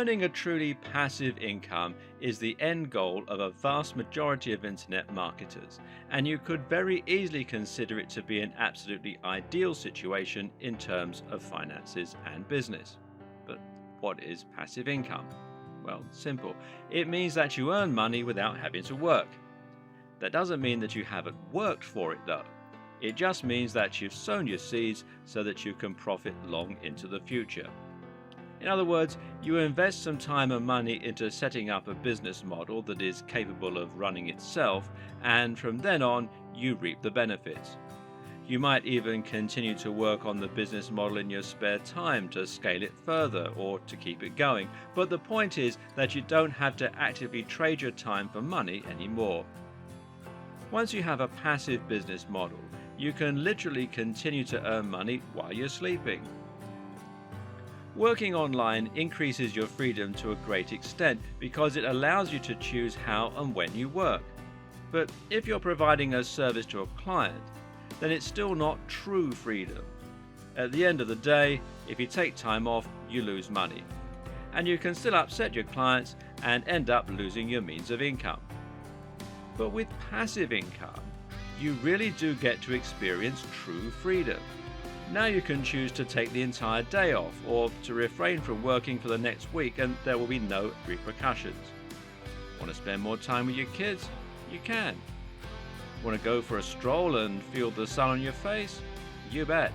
Earning a truly passive income is the end goal of a vast majority of internet marketers, and you could very easily consider it to be an absolutely ideal situation in terms of finances and business. But what is passive income? Well, simple. It means that you earn money without having to work. That doesn't mean that you haven't worked for it though. It just means that you've sown your seeds so that you can profit long into the future. In other words, you invest some time and money into setting up a business model that is capable of running itself, and from then on, you reap the benefits. You might even continue to work on the business model in your spare time to scale it further or to keep it going, but the point is that you don't have to actively trade your time for money anymore. Once you have a passive business model, you can literally continue to earn money while you're sleeping. Working online increases your freedom to a great extent because it allows you to choose how and when you work. But if you're providing a service to a client, then it's still not true freedom. At the end of the day, if you take time off, you lose money. And you can still upset your clients and end up losing your means of income. But with passive income, you really do get to experience true freedom. Now you can choose to take the entire day off or to refrain from working for the next week, and there will be no repercussions. Want to spend more time with your kids? You can. Want to go for a stroll and feel the sun on your face? You bet.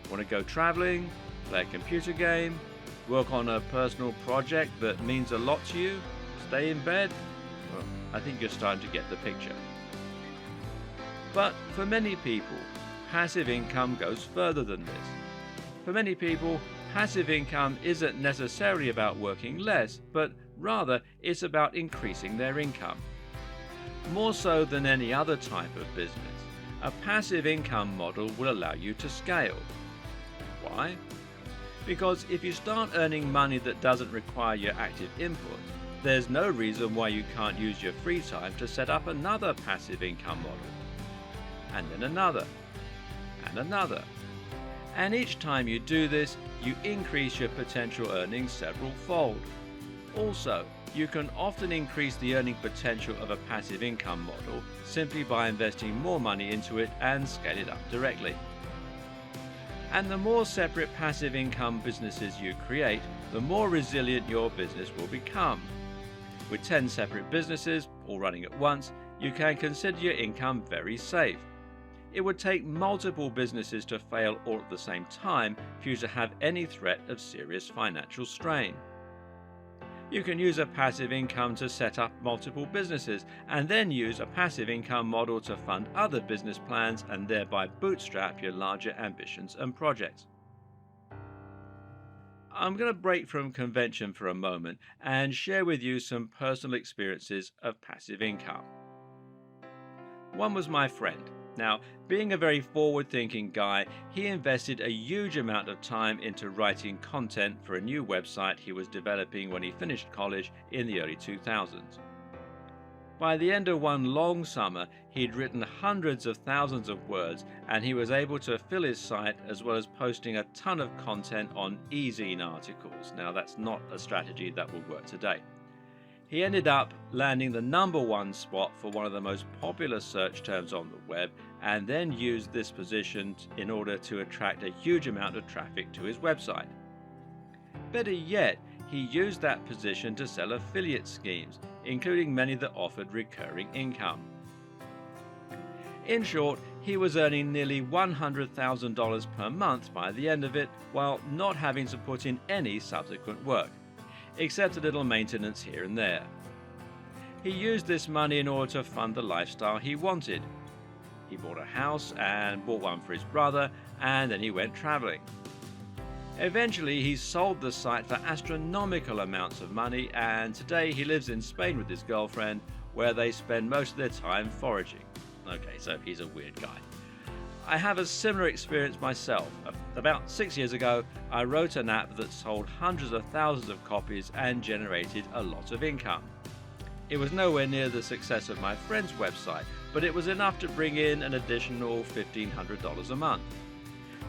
Want to go traveling, play a computer game, work on a personal project that means a lot to you, stay in bed? Well, I think you're starting to get the picture. But for many people, passive income goes further than this. For many people, passive income isn't necessarily about working less, but rather it's about increasing their income. More so than any other type of business, a passive income model will allow you to scale. Why? Because if you start earning money that doesn't require your active input, there's no reason why you can't use your free time to set up another passive income model. And then another. And another. And each time you do this, you increase your potential earnings several fold. Also, you can often increase the earning potential of a passive income model simply by investing more money into it and scale it up directly. And the more separate passive income businesses you create, the more resilient your business will become. With 10 separate businesses, all running at once, you can consider your income very safe. It would take multiple businesses to fail all at the same time for you to have any threat of serious financial strain. You can use a passive income to set up multiple businesses and then use a passive income model to fund other business plans and thereby bootstrap your larger ambitions and projects. I'm going to break from convention for a moment and share with you some personal experiences of passive income. One was my friend. Now, being a very forward-thinking guy, he invested a huge amount of time into writing content for a new website he was developing when he finished college in the early 2000s. By the end of one long summer, he'd written hundreds of thousands of words, and he was able to fill his site as well as posting a ton of content on e-zine articles. Now, that's not a strategy that will work today. He ended up landing the #1 spot for one of the most popular search terms on the web, and then used this position in order to attract a huge amount of traffic to his website. Better yet, he used that position to sell affiliate schemes, including many that offered recurring income. In short, he was earning nearly $100,000 per month by the end of it, while not having to put in any subsequent work, except a little maintenance here and there. He used this money in order to fund the lifestyle he wanted. He bought a house and bought one for his brother, and then he went traveling. Eventually, he sold the site for astronomical amounts of money, and today he lives in Spain with his girlfriend, where they spend most of their time foraging. Okay, so he's a weird guy. I have a similar experience myself. About 6 years ago, I wrote an app that sold hundreds of thousands of copies and generated a lot of income. It was nowhere near the success of my friend's website, but it was enough to bring in an additional $1,500 a month.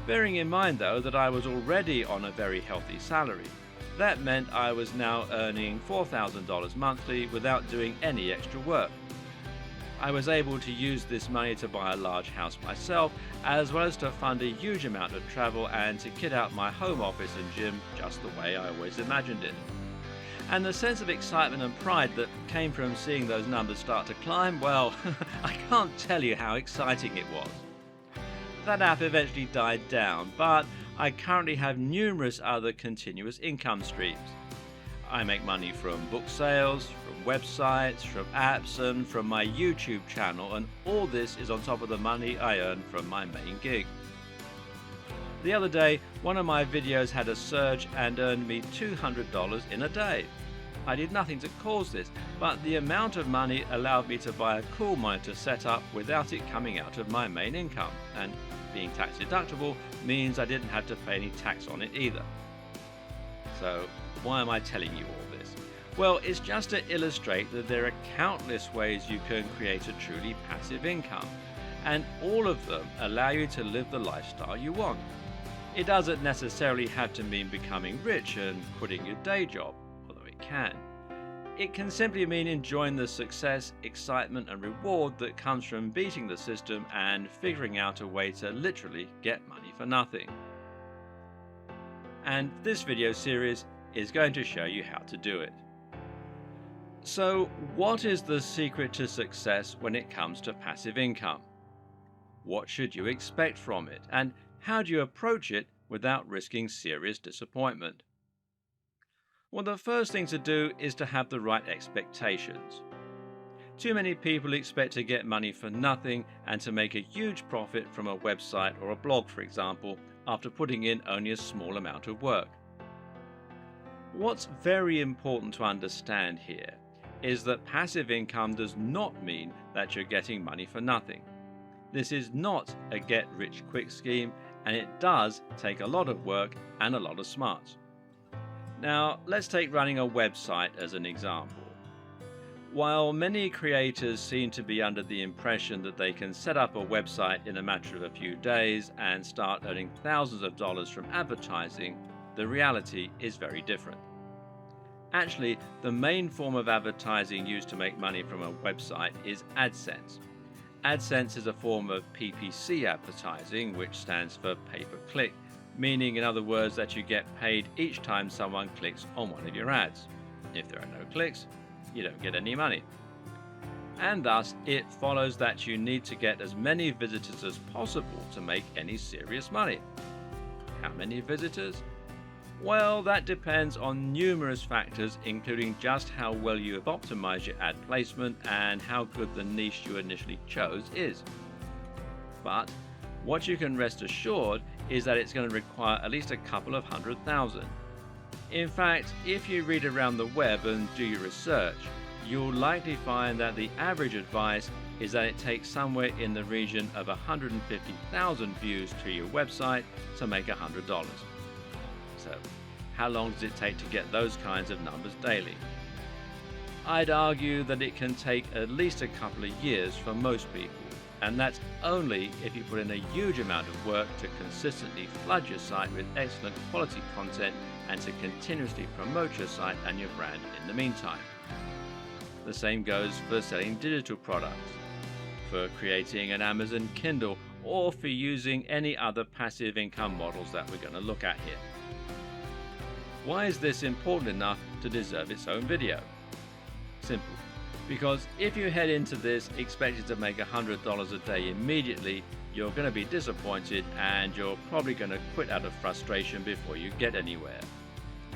Bearing in mind, though, that I was already on a very healthy salary. That meant I was now earning $4,000 monthly without doing any extra work. I was able to use this money to buy a large house myself, as well as to fund a huge amount of travel and to kit out my home office and gym just the way I always imagined it. And the sense of excitement and pride that came from seeing those numbers start to climb, well, I can't tell you how exciting it was. That app eventually died down, but I currently have numerous other continuous income streams. I make money from book sales, from websites, from apps, and from my YouTube channel, and all this is on top of the money I earn from my main gig. The other day, one of my videos had a surge and earned me $200 in a day. I did nothing to cause this, but the amount of money allowed me to buy a cool monitor setup without it coming out of my main income, and being tax deductible means I didn't have to pay any tax on it either. So, why am I telling you all this? Well, it's just to illustrate that there are countless ways you can create a truly passive income, and all of them allow you to live the lifestyle you want. It doesn't necessarily have to mean becoming rich and quitting your day job, although it can. It can simply mean enjoying the success, excitement, and reward that comes from beating the system and figuring out a way to literally get money for nothing. And this video series is going to show you how to do it. So, what is the secret to success when it comes to passive income? What should you expect from it, and how do you approach it without risking serious disappointment? Well, the first thing to do is to have the right expectations. Too many people expect to get money for nothing and to make a huge profit from a website or a blog, for example, after putting in only a small amount of work. What's very important to understand here is that passive income does not mean that you're getting money for nothing. This is not a get-rich-quick scheme, and it does take a lot of work and a lot of smarts. Now, let's take running a website as an example. While many creators seem to be under the impression that they can set up a website in a matter of a few days and start earning thousands of dollars from advertising, the reality is very different. Actually, the main form of advertising used to make money from a website is AdSense. AdSense is a form of PPC advertising, which stands for pay-per-click, meaning in other words that you get paid each time someone clicks on one of your ads. If there are no clicks, you don't get any money. And thus, it follows that you need to get as many visitors as possible to make any serious money. How many visitors? Well, that depends on numerous factors, including just how well you have optimized your ad placement and how good the niche you initially chose is. But what you can rest assured is that it's going to require at least a couple of 100,000. In fact, if you read around the web and do your research, you'll likely find that the average advice is that it takes somewhere in the region of 150,000 views to your website to make $100. So, how long does it take to get those kinds of numbers daily? I'd argue that it can take at least a couple of years for most people, and that's only if you put in a huge amount of work to consistently flood your site with excellent quality content and to continuously promote your site and your brand in the meantime. The same goes for selling digital products, for creating an Amazon Kindle, or for using any other passive income models that we're going to look at here. Why is this important enough to deserve its own video? Simple. Because if you head into this expecting to make $100 a day immediately, you're going to be disappointed and you're probably going to quit out of frustration before you get anywhere.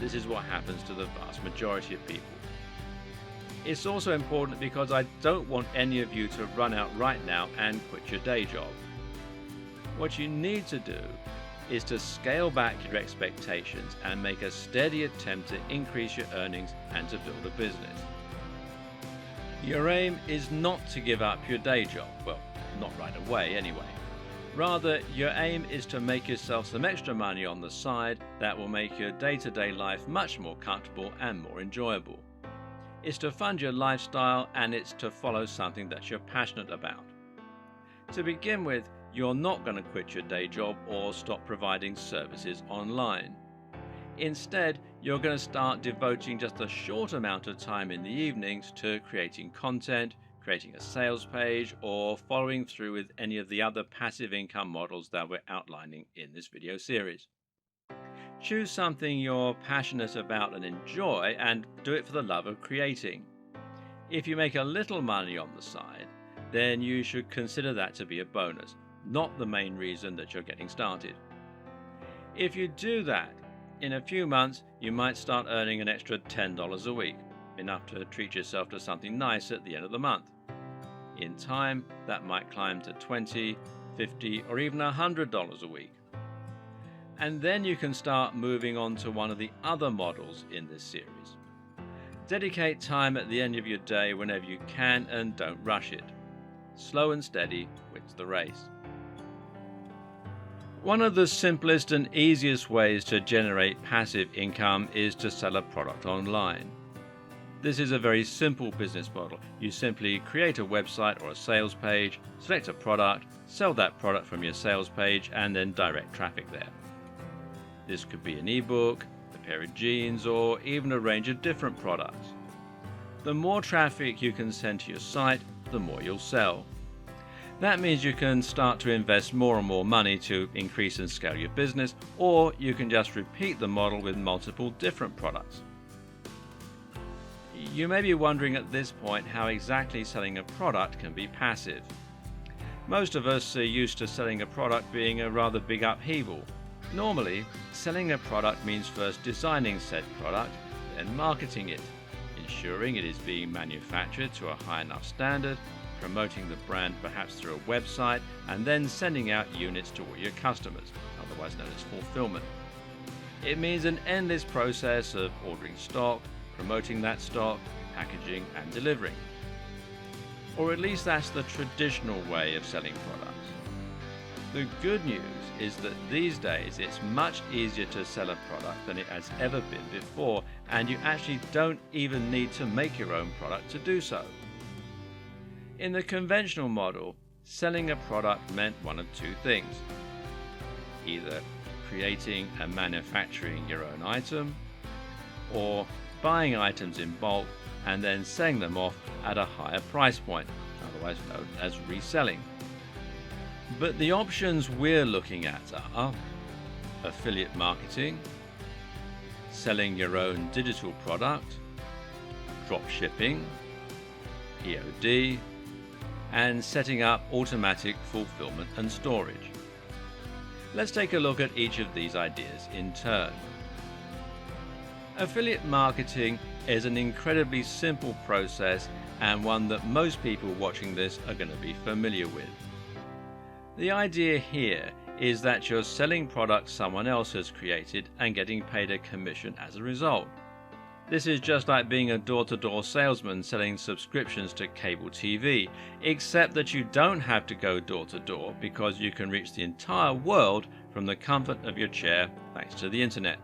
This is what happens to the vast majority of people. It's also important because I don't want any of you to run out right now and quit your day job. What you need to do is to scale back your expectations and make a steady attempt to increase your earnings and to build a business. Your aim is not to give up your day job, well, not right away anyway. Rather, your aim is to make yourself some extra money on the side that will make your day-to-day life much more comfortable and more enjoyable. It's to fund your lifestyle, and it's to follow something that you're passionate about. To begin with, you're not going to quit your day job or stop providing services online. Instead, you're going to start devoting just a short amount of time in the evenings to creating content, creating a sales page, or following through with any of the other passive income models that we're outlining in this video series. Choose something you're passionate about and enjoy, and do it for the love of creating. If you make a little money on the side, then you should consider that to be a bonus, not the main reason that you're getting started. If you do that, in a few months you might start earning an extra $10 a week, enough to treat yourself to something nice at the end of the month. In time, that might climb to $20, $50, or even $100 a week. And then you can start moving on to one of the other models in this series. Dedicate time at the end of your day whenever you can, and don't rush it. Slow and steady wins the race. One of the simplest and easiest ways to generate passive income is to sell a product online. This is a very simple business model. You simply create a website or a sales page, select a product, sell that product from your sales page, and then direct traffic there. This could be an ebook, a pair of jeans, or even a range of different products. The more traffic you can send to your site, the more you'll sell. That means you can start to invest more and more money to increase and scale your business, or you can just repeat the model with multiple different products. You may be wondering at this point how exactly selling a product can be passive. Most of us are used to selling a product being a rather big upheaval. Normally, selling a product means first designing said product, then marketing it, ensuring it is being manufactured to a high enough standard, promoting the brand perhaps through a website, and then sending out units to all your customers, otherwise known as fulfillment. It means an endless process of ordering stock, promoting that stock, packaging, and delivering. Or at least that's the traditional way of selling products. The good news is that these days it's much easier to sell a product than it has ever been before, and you actually don't even need to make your own product to do so. In the conventional model, selling a product meant one of two things: either creating and manufacturing your own item, or buying items in bulk and then selling them off at a higher price point, otherwise known as reselling. But the options we're looking at are affiliate marketing, selling your own digital product, dropshipping, POD, and setting up automatic fulfillment and storage. Let's take a look at each of these ideas in turn. Affiliate marketing is an incredibly simple process, and one that most people watching this are going to be familiar with. The idea here is that you're selling products someone else has created and getting paid a commission as a result. This is just like being a door-to-door salesman selling subscriptions to cable TV, except that you don't have to go door-to-door because you can reach the entire world from the comfort of your chair thanks to the internet.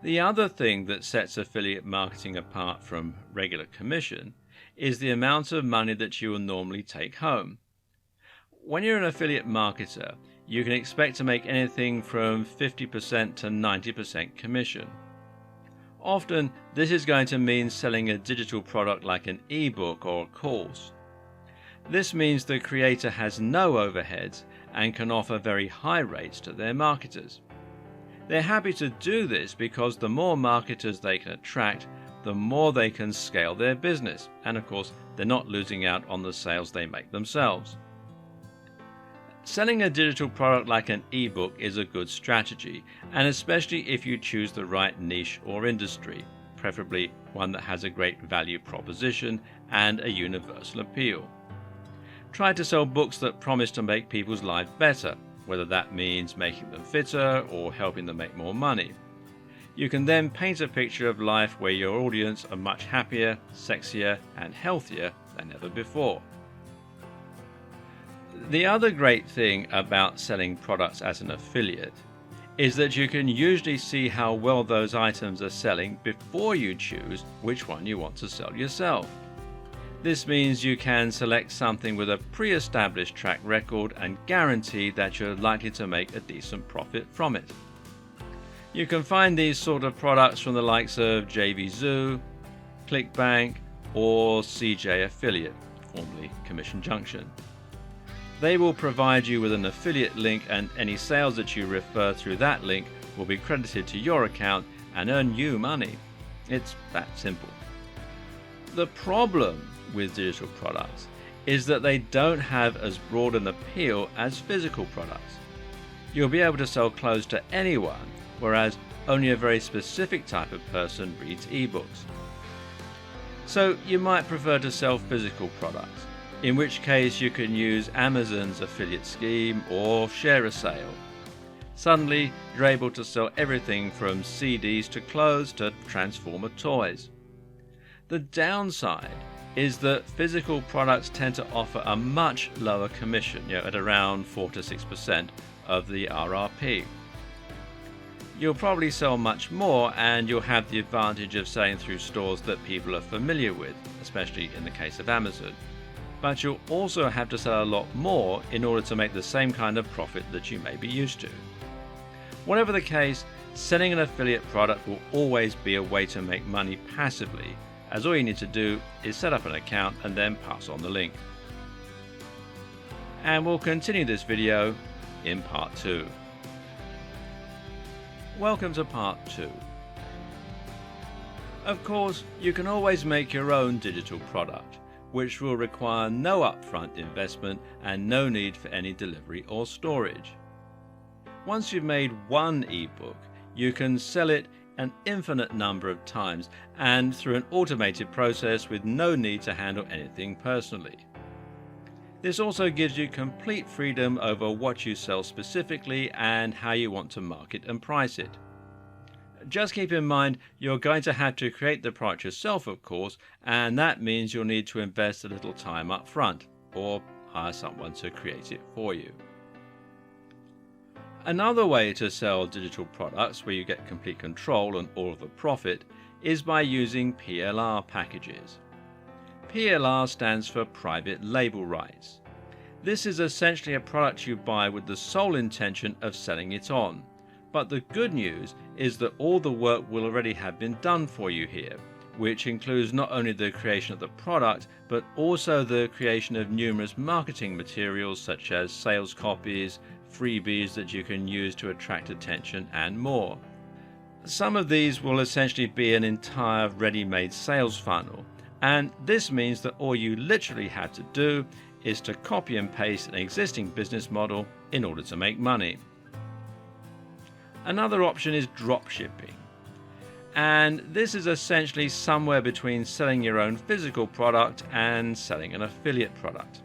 The other thing that sets affiliate marketing apart from regular commission is the amount of money that you will normally take home. When you're an affiliate marketer, you can expect to make anything from 50% to 90% commission. Often, this is going to mean selling a digital product like an ebook or a course. This means the creator has no overheads and can offer very high rates to their marketers. They're happy to do this because the more marketers they can attract, the more they can scale their business, and of course, they're not losing out on the sales they make themselves. Selling a digital product like an ebook is a good strategy, and especially if you choose the right niche or industry, preferably one that has a great value proposition and a universal appeal. Try to sell books that promise to make people's lives better, whether that means making them fitter or helping them make more money. You can then paint a picture of life where your audience are much happier, sexier, and healthier than ever before. The other great thing about selling products as an affiliate is that you can usually see how well those items are selling before you choose which one you want to sell yourself. This means you can select something with a pre-established track record and guarantee that you're likely to make a decent profit from it. You can find these sort of products from the likes of JVZoo, ClickBank, or CJ Affiliate, formerly Commission Junction. They will provide you with an affiliate link, and any sales that you refer through that link will be credited to your account and earn you money. It's that simple. The problem with digital products is that they don't have as broad an appeal as physical products. You'll be able to sell clothes to anyone, whereas only a very specific type of person reads ebooks. So you might prefer to sell physical products, in which case you can use Amazon's affiliate scheme or share a sale. Suddenly, you're able to sell everything from CDs to clothes to Transformer toys. The downside is that physical products tend to offer a much lower commission, at around 4 to 6% of the RRP. You'll probably sell much more, and you'll have the advantage of selling through stores that people are familiar with, especially in the case of Amazon. But you'll also have to sell a lot more in order to make the same kind of profit that you may be used to. Whatever the case, selling an affiliate product will always be a way to make money passively, as all you need to do is set up an account and then pass on the link. And we'll continue this video in part 2. Welcome to part 2. Of course, you can always make your own digital product, which will require no upfront investment and no need for any delivery or storage. Once you've made one ebook, you can sell it an infinite number of times and through an automated process with no need to handle anything personally. This also gives you complete freedom over what you sell specifically and how you want to market and price it. Just keep in mind you're going to have to create the product yourself, of course, and that means you'll need to invest a little time up front or hire someone to create it for you. Another way to sell digital products where you get complete control and all of the profit is by using PLR packages. PLR stands for Private Label Rights. This is essentially a product you buy with the sole intention of selling it on. But the good news is that all the work will already have been done for you here, which includes not only the creation of the product, but also the creation of numerous marketing materials such as sales copies, freebies that you can use to attract attention, and more. Some of these will essentially be an entire ready-made sales funnel, and this means that all you literally have to do is to copy and paste an existing business model in order to make money. Another option is dropshipping, and this is essentially somewhere between selling your own physical product and selling an affiliate product.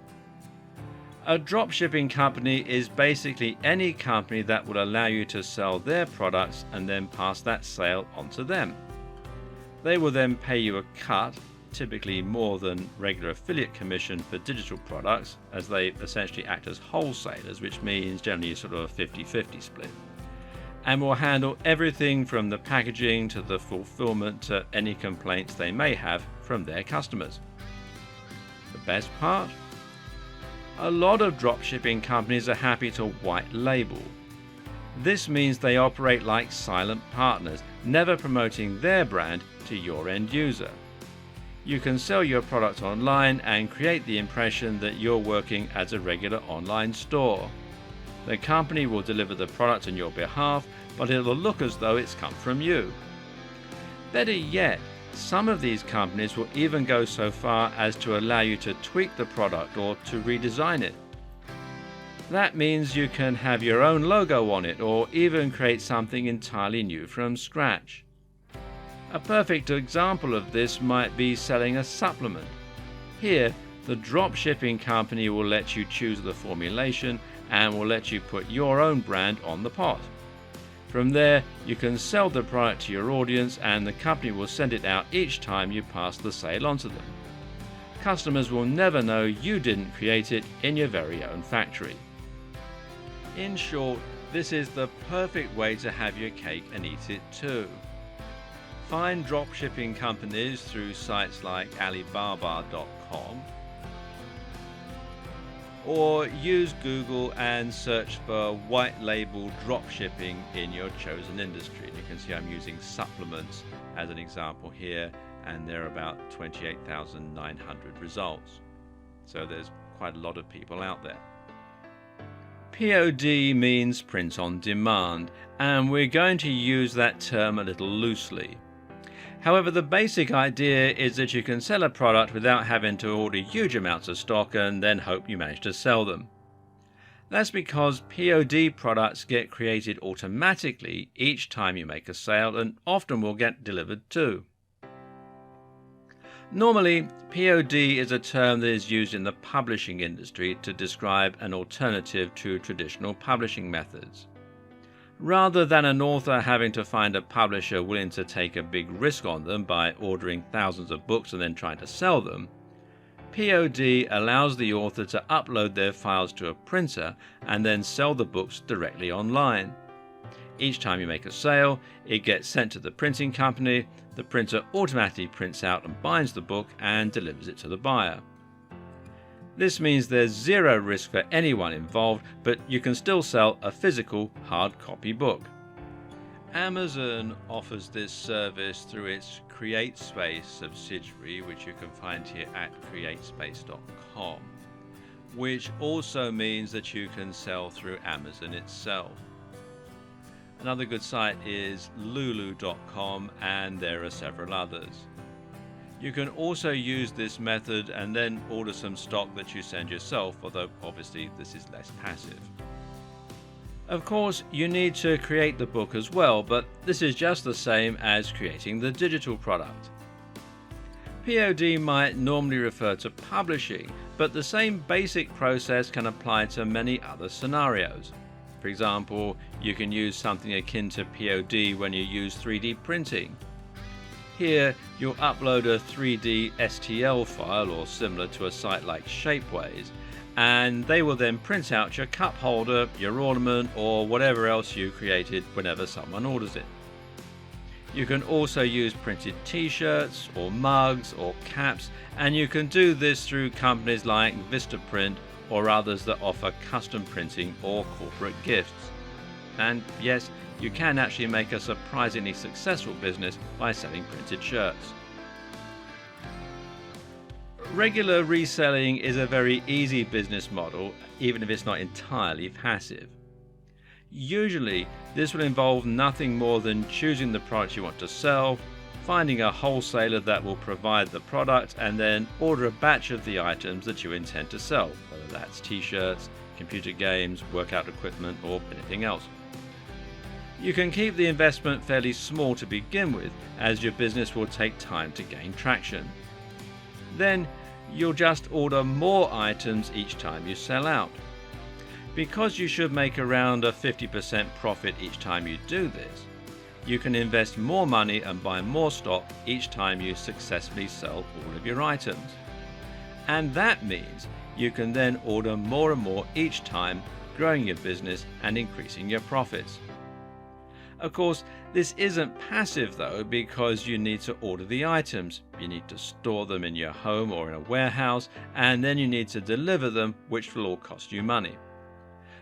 A dropshipping company is basically any company that will allow you to sell their products and then pass that sale on to them. They will then pay you a cut, typically more than regular affiliate commission for digital products, as they essentially act as wholesalers, which means generally sort of a 50-50 split, and will handle everything from the packaging to the fulfillment to any complaints they may have from their customers. The best part? A lot of dropshipping companies are happy to white label. This means they operate like silent partners, never promoting their brand to your end user. You can sell your product online and create the impression that you're working as a regular online store. The company will deliver the product on your behalf, but it'll look as though it's come from you. Better yet, some of these companies will even go so far as to allow you to tweak the product or to redesign it. That means you can have your own logo on it or even create something entirely new from scratch. A perfect example of this might be selling a supplement. Here, the dropshipping company will let you choose the formulation and will let you put your own brand on the pot. From there, you can sell the product to your audience and the company will send it out each time you pass the sale on to them. Customers will never know you didn't create it in your very own factory. In short, this is the perfect way to have your cake and eat it too. Find dropshipping companies through sites like Alibaba.com or use Google and search for white label dropshipping in your chosen industry. And you can see I'm using supplements as an example here, and there are about 28,900 results. So there's quite a lot of people out there. POD means print on demand, and we're going to use that term a little loosely. However, the basic idea is that you can sell a product without having to order huge amounts of stock and then hope you manage to sell them. That's because POD products get created automatically each time you make a sale, and often will get delivered too. Normally, POD is a term that is used in the publishing industry to describe an alternative to traditional publishing methods. Rather than an author having to find a publisher willing to take a big risk on them by ordering thousands of books and then trying to sell them, POD allows the author to upload their files to a printer and then sell the books directly online. Each time you make a sale, it gets sent to the printing company, the printer automatically prints out and binds the book and delivers it to the buyer. This means there's zero risk for anyone involved, but you can still sell a physical hard copy book. Amazon offers this service through its CreateSpace subsidiary, which you can find here at createspace.com, which also means that you can sell through Amazon itself. Another good site is lulu.com, and there are several others. You can also use this method and then order some stock that you send yourself, although obviously this is less passive. Of course, you need to create the book as well, but this is just the same as creating the digital product. POD might normally refer to publishing, but the same basic process can apply to many other scenarios. For example, you can use something akin to POD when you use 3D printing. Here, you'll upload a 3D STL file or similar to a site like Shapeways, and they will then print out your cup holder, your ornament, or whatever else you created whenever someone orders it. You can also use printed t-shirts or mugs or caps, and you can do this through companies like Vistaprint or others that offer custom printing or corporate gifts. And yes, you can actually make a surprisingly successful business by selling printed shirts. Regular reselling is a very easy business model, even if it's not entirely passive. Usually, this will involve nothing more than choosing the product you want to sell, finding a wholesaler that will provide the product, and then order a batch of the items that you intend to sell, whether that's t-shirts, computer games, workout equipment, or anything else. You can keep the investment fairly small to begin with, as your business will take time to gain traction. Then, you'll just order more items each time you sell out. Because you should make around a 50% profit each time you do this, you can invest more money and buy more stock each time you successfully sell all of your items. And that means you can then order more and more each time, growing your business and increasing your profits. Of course, this isn't passive though, because you need to order the items, you need to store them in your home or in a warehouse, and then you need to deliver them, which will all cost you money.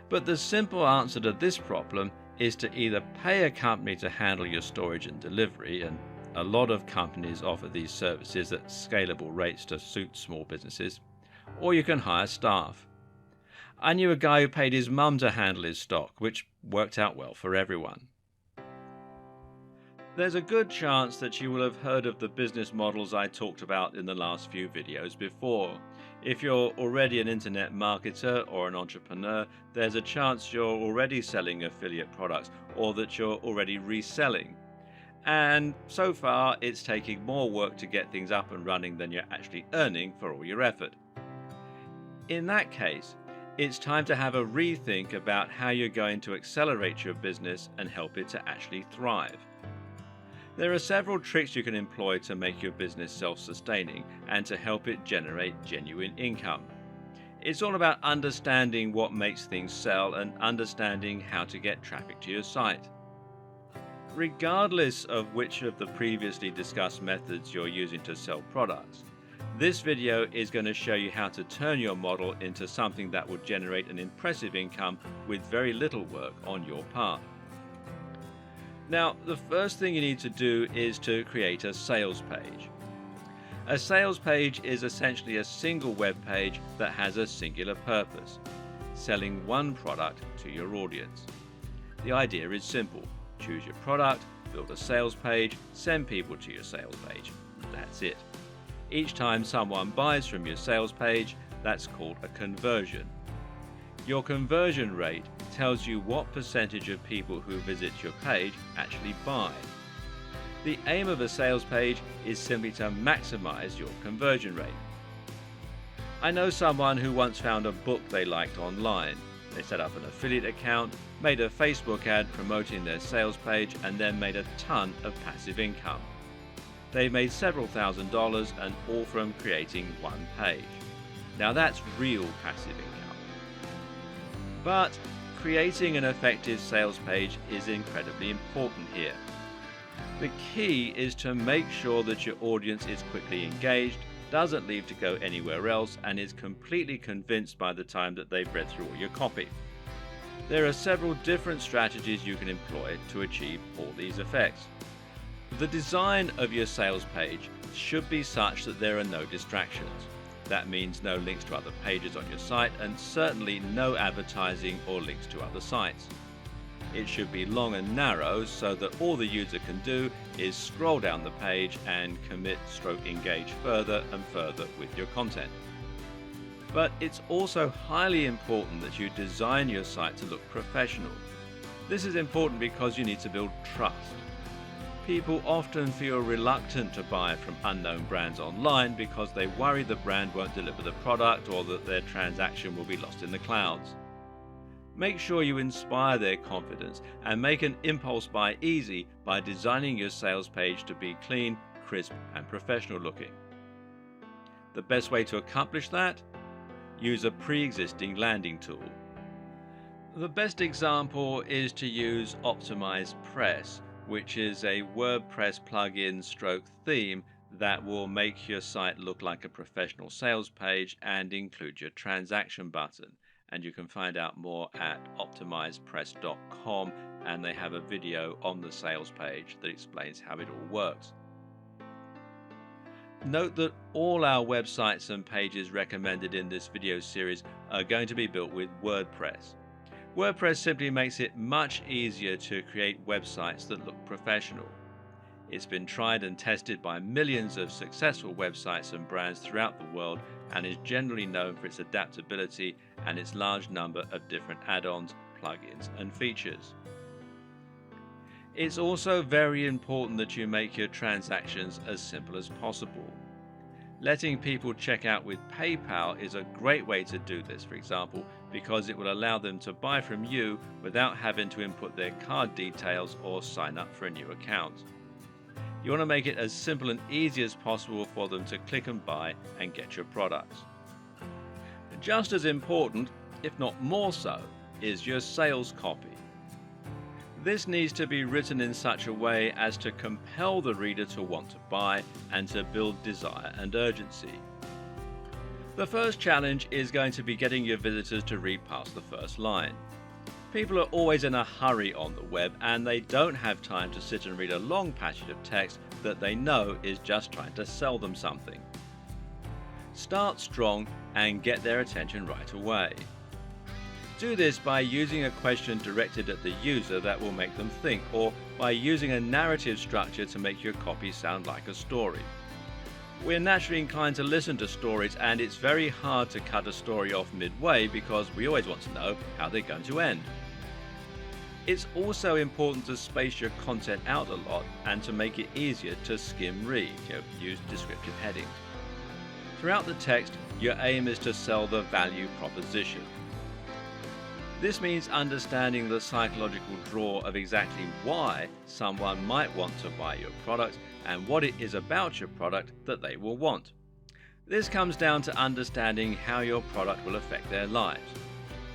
But the simple answer to this problem is to either pay a company to handle your storage and delivery, and a lot of companies offer these services at scalable rates to suit small businesses, or you can hire staff. I knew a guy who paid his mum to handle his stock, which worked out well for everyone. There's a good chance that you will have heard of the business models I talked about in the last few videos before. If you're already an internet marketer or an entrepreneur, there's a chance you're already selling affiliate products or that you're already reselling. And so far, it's taking more work to get things up and running than you're actually earning for all your effort. In that case, it's time to have a rethink about how you're going to accelerate your business and help it to actually thrive. There are several tricks you can employ to make your business self-sustaining and to help it generate genuine income. It's all about understanding what makes things sell and understanding how to get traffic to your site. Regardless of which of the previously discussed methods you're using to sell products, This video is going to show you how to turn your model into something that will generate an impressive income with very little work on your part. Now, the first thing you need to do is to create a sales page. A sales page is essentially a single web page that has a singular purpose: selling one product to your audience. The idea is simple: choose your product, build a sales page, send people to your sales page. That's it. Each time someone buys from your sales page, that's called a conversion. Your conversion rate tells you what percentage of people who visit your page actually buy. The aim of a sales page is simply to maximize your conversion rate. I know someone who once found a book they liked online. They set up an affiliate account, made a Facebook ad promoting their sales page, and then made a ton of passive income. They made several $1,000s, and all from creating one page. Now that's real passive income. But creating an effective sales page is incredibly important here. The key is to make sure that your audience is quickly engaged, doesn't leave to go anywhere else, and is completely convinced by the time that they've read through all your copy. There are several different strategies you can employ to achieve all these effects. The design of your sales page should be such that there are no distractions. That means no links to other pages on your site, and certainly no advertising or links to other sites. It should be long and narrow so that all the user can do is scroll down the page and engage further and further with your content. But it's also highly important that you design your site to look professional. This is important because you need to build trust. People often feel reluctant to buy from unknown brands online because they worry the brand won't deliver the product or that their transaction will be lost in the clouds. Make sure you inspire their confidence and make an impulse buy easy by designing your sales page to be clean, crisp, and professional looking. The best way to accomplish that? Use a pre-existing landing tool. The best example is to use Optimize Press, which is a WordPress plugin stroke theme that will make your site look like a professional sales page and include your transaction button. And you can find out more at optimizepress.com, and they have a video on the sales page that explains how it all works. Note that all our websites and pages recommended in this video series are going to be built with WordPress. WordPress simply makes it much easier to create websites that look professional. It's been tried and tested by millions of successful websites and brands throughout the world, and is generally known for its adaptability and its large number of different add-ons, plugins, and features. It's also very important that you make your transactions as simple as possible. Letting people check out with PayPal is a great way to do this, for example, because it will allow them to buy from you without having to input their card details or sign up for a new account. You want to make it as simple and easy as possible for them to click and buy and get your products. Just as important, if not more so, is your sales copy. This needs to be written in such a way as to compel the reader to want to buy and to build desire and urgency. The first challenge is going to be getting your visitors to read past the first line. People are always in a hurry on the web, and they don't have time to sit and read a long passage of text that they know is just trying to sell them something. Start strong and get their attention right away. Do this by using a question directed at the user that will make them think, or by using a narrative structure to make your copy sound like a story. We're naturally inclined to listen to stories, and it's very hard to cut a story off midway because we always want to know how they're going to end. It's also important to space your content out a lot and to make it easier to skim read. Use descriptive headings. Throughout the text, your aim is to sell the value proposition. This means understanding the psychological draw of exactly why someone might want to buy your product and what it is about your product that they will want. This comes down to understanding how your product will affect their lives.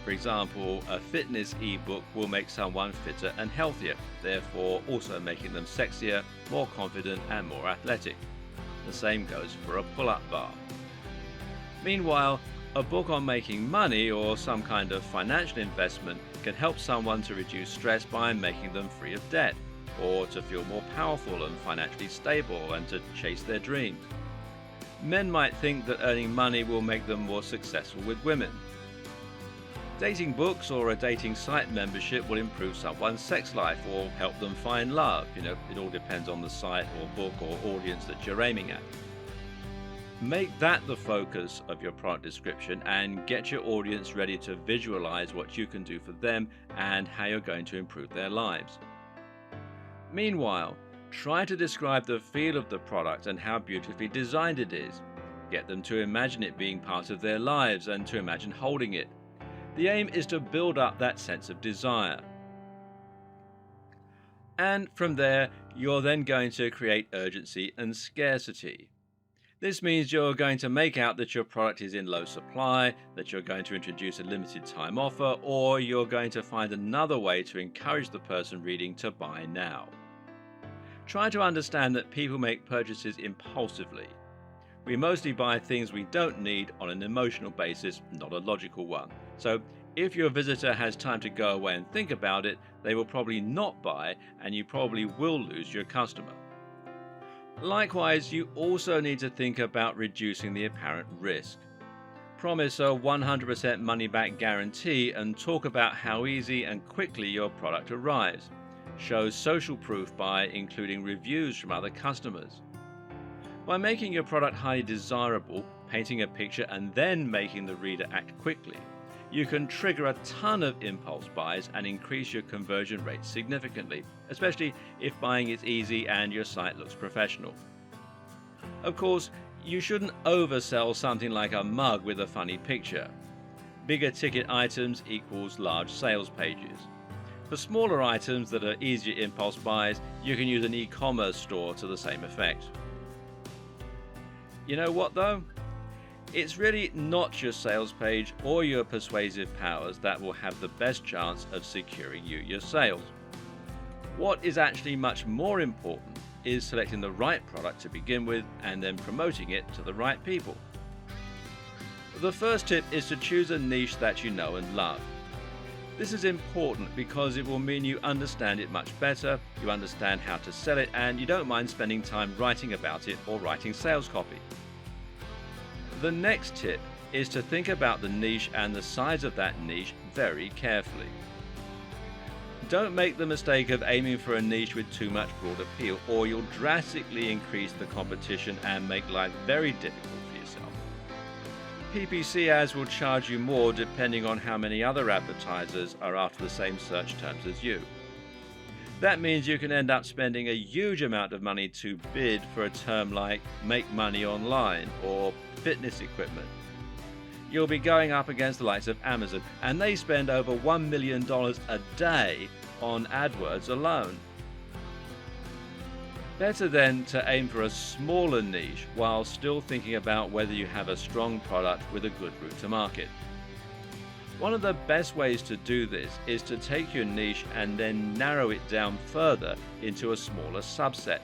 For example, a fitness ebook will make someone fitter and healthier, therefore also making them sexier, more confident, and more athletic. The same goes for a pull-up bar. Meanwhile, a book on making money or some kind of financial investment can help someone to reduce stress by making them free of debt, or to feel more powerful and financially stable and to chase their dreams. Men might think that earning money will make them more successful with women. Dating books or a dating site membership will improve someone's sex life or help them find love. It all depends on the site or book or audience that you're aiming at. Make that the focus of your product description and get your audience ready to visualize what you can do for them and how you're going to improve their lives. Meanwhile, try to describe the feel of the product and how beautifully designed it is. Get them to imagine it being part of their lives and to imagine holding it. The aim is to build up that sense of desire. And from there, you're then going to create urgency and scarcity. This means you're going to make out that your product is in low supply, that you're going to introduce a limited time offer, or you're going to find another way to encourage the person reading to buy now. Try to understand that people make purchases impulsively. We mostly buy things we don't need on an emotional basis, not a logical one. So if your visitor has time to go away and think about it, they will probably not buy, and you probably will lose your customer. Likewise, you also need to think about reducing the apparent risk. Promise a 100% money-back guarantee and talk about how easy and quickly your product arrives. Show social proof by including reviews from other customers. By making your product highly desirable, painting a picture and then making the reader act quickly, you can trigger a ton of impulse buys and increase your conversion rate significantly, especially if buying is easy and your site looks professional. Of course, you shouldn't oversell something like a mug with a funny picture. Bigger ticket items equals large sales pages. For smaller items that are easier impulse buys, you can use an e-commerce store to the same effect. You know what though? It's really not your sales page or your persuasive powers that will have the best chance of securing you your sales. What is actually much more important is selecting the right product to begin with and then promoting it to the right people. The first tip is to choose a niche that you know and love. This is important because it will mean you understand it much better, you understand how to sell it, and you don't mind spending time writing about it or writing sales copy. The next tip is to think about the niche and the size of that niche very carefully. Don't make the mistake of aiming for a niche with too much broad appeal, or you'll drastically increase the competition and make life very difficult for yourself. PPC ads will charge you more depending on how many other advertisers are after the same search terms as you. That means you can end up spending a huge amount of money to bid for a term like make money online or fitness equipment. You'll be going up against the likes of Amazon, and they spend over $1 million a day on AdWords alone. Better then to aim for a smaller niche while still thinking about whether you have a strong product with a good route to market. One of the best ways to do this is to take your niche and then narrow it down further into a smaller subset.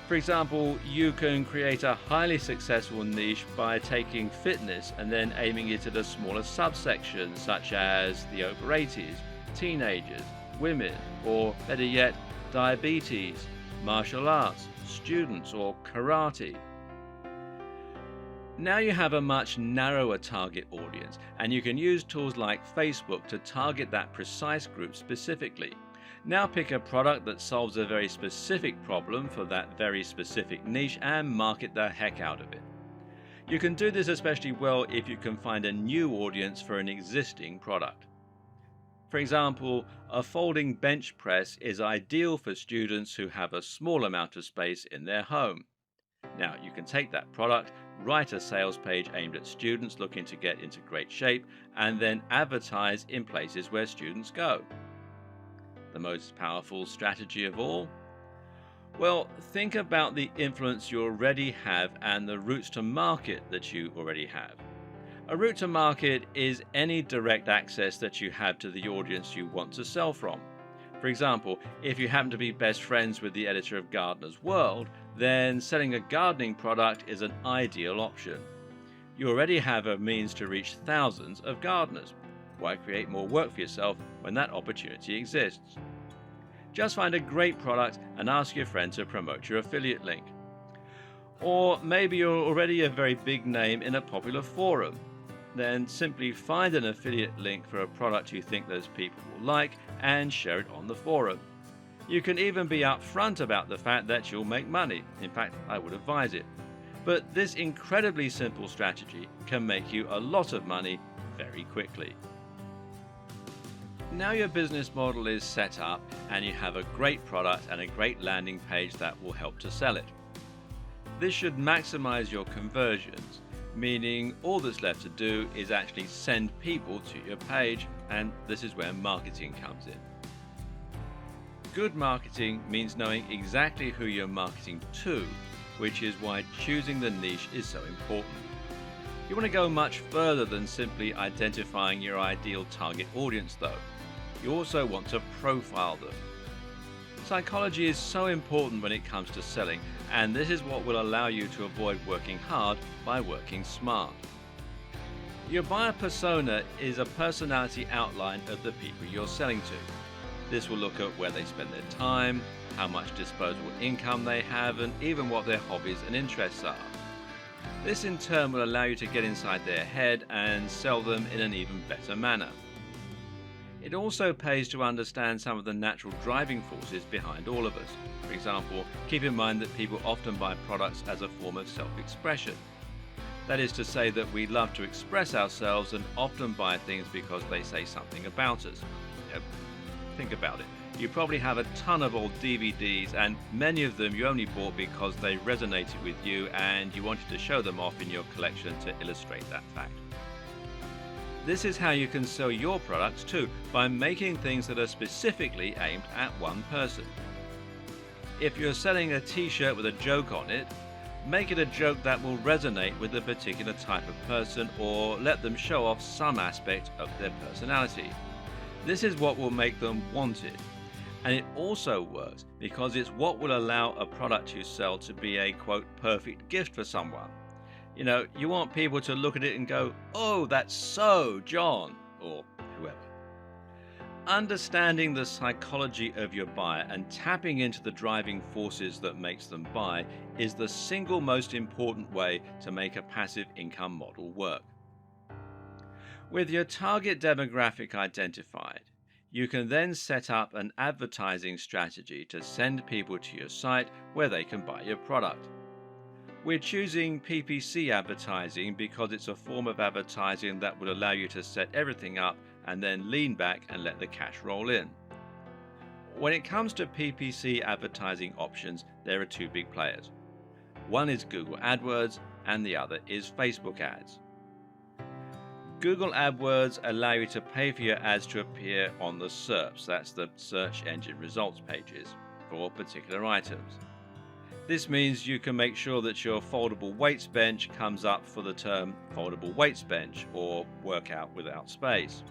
For example, you can create a highly successful niche by taking fitness and then aiming it at a smaller subsection such as the over 80s, teenagers, women, or better yet, diabetes, martial arts, students, or karate. Now you have a much narrower target audience, and you can use tools like Facebook to target that precise group specifically. Now pick a product that solves a very specific problem for that very specific niche and market the heck out of it. You can do this especially well if you can find a new audience for an existing product. For example, a folding bench press is ideal for students who have a small amount of space in their home. Now you can take that product, write a sales page aimed at students looking to get into great shape, and then advertise in places where students go. The most powerful strategy of all? Well, think about the influence you already have and the routes to market that you already have. A route to market is any direct access that you have to the audience you want to sell from. For example, if you happen to be best friends with the editor of Gardener's World, then selling a gardening product is an ideal option. You already have a means to reach thousands of gardeners. Why create more work for yourself when that opportunity exists? Just find a great product and ask your friend to promote your affiliate link. Or maybe you're already a very big name in a popular forum. Then simply find an affiliate link for a product you think those people will like and share it on the forum. You can even be upfront about the fact that you'll make money. In fact, I would advise it. But this incredibly simple strategy can make you a lot of money very quickly. Now your business model is set up and you have a great product and a great landing page that will help to sell it. This should maximize your conversions, meaning all that's left to do is actually send people to your page, and this is where marketing comes in. Good marketing means knowing exactly who you're marketing to, which is why choosing the niche is so important. You want to go much further than simply identifying your ideal target audience though. You also want to profile them. Psychology is so important when it comes to selling, and this is what will allow you to avoid working hard by working smart. Your buyer persona is a personality outline of the people you're selling to. This will look at where they spend their time, how much disposable income they have, and even what their hobbies and interests are. This in turn will allow you to get inside their head and sell them in an even better manner. It also pays to understand some of the natural driving forces behind all of us. For example, keep in mind that people often buy products as a form of self-expression. That is to say that we love to express ourselves and often buy things because they say something about us. Think about it. You probably have a ton of old DVDs, and many of them you only bought because they resonated with you and you wanted to show them off in your collection to illustrate that fact. This is how you can sell your products too, by making things that are specifically aimed at one person. If you're selling a t-shirt with a joke on it, make it a joke that will resonate with a particular type of person, or let them show off some aspect of their personality. This is what will make them want it. And it also works because it's what will allow a product you sell to be a quote perfect gift for someone. You want people to look at it and go, "Oh, that's so John," or whoever. Understanding the psychology of your buyer and tapping into the driving forces that makes them buy is the single most important way to make a passive income model work. With your target demographic identified, you can then set up an advertising strategy to send people to your site where they can buy your product. We're choosing PPC advertising because it's a form of advertising that will allow you to set everything up and then lean back and let the cash roll in. When it comes to PPC advertising options, there are two big players. One is Google AdWords and the other is Facebook ads. Google AdWords allow you to pay for your ads to appear on the SERPs, that's the search engine results pages, for particular items. This means you can make sure that your foldable weights bench comes up for the term foldable weights bench or workout without space.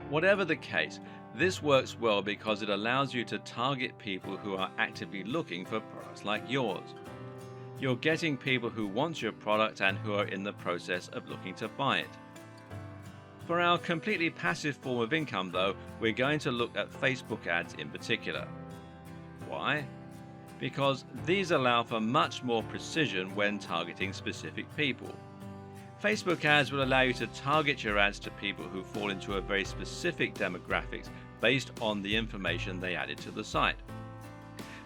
Whatever the case, this works well because it allows you to target people who are actively looking for products like yours. You're getting people who want your product and who are in the process of looking to buy it. For our completely passive form of income though, we're going to look at Facebook ads in particular. Why? Because these allow for much more precision when targeting specific people. Facebook ads will allow you to target your ads to people who fall into a very specific demographics based on the information they added to the site.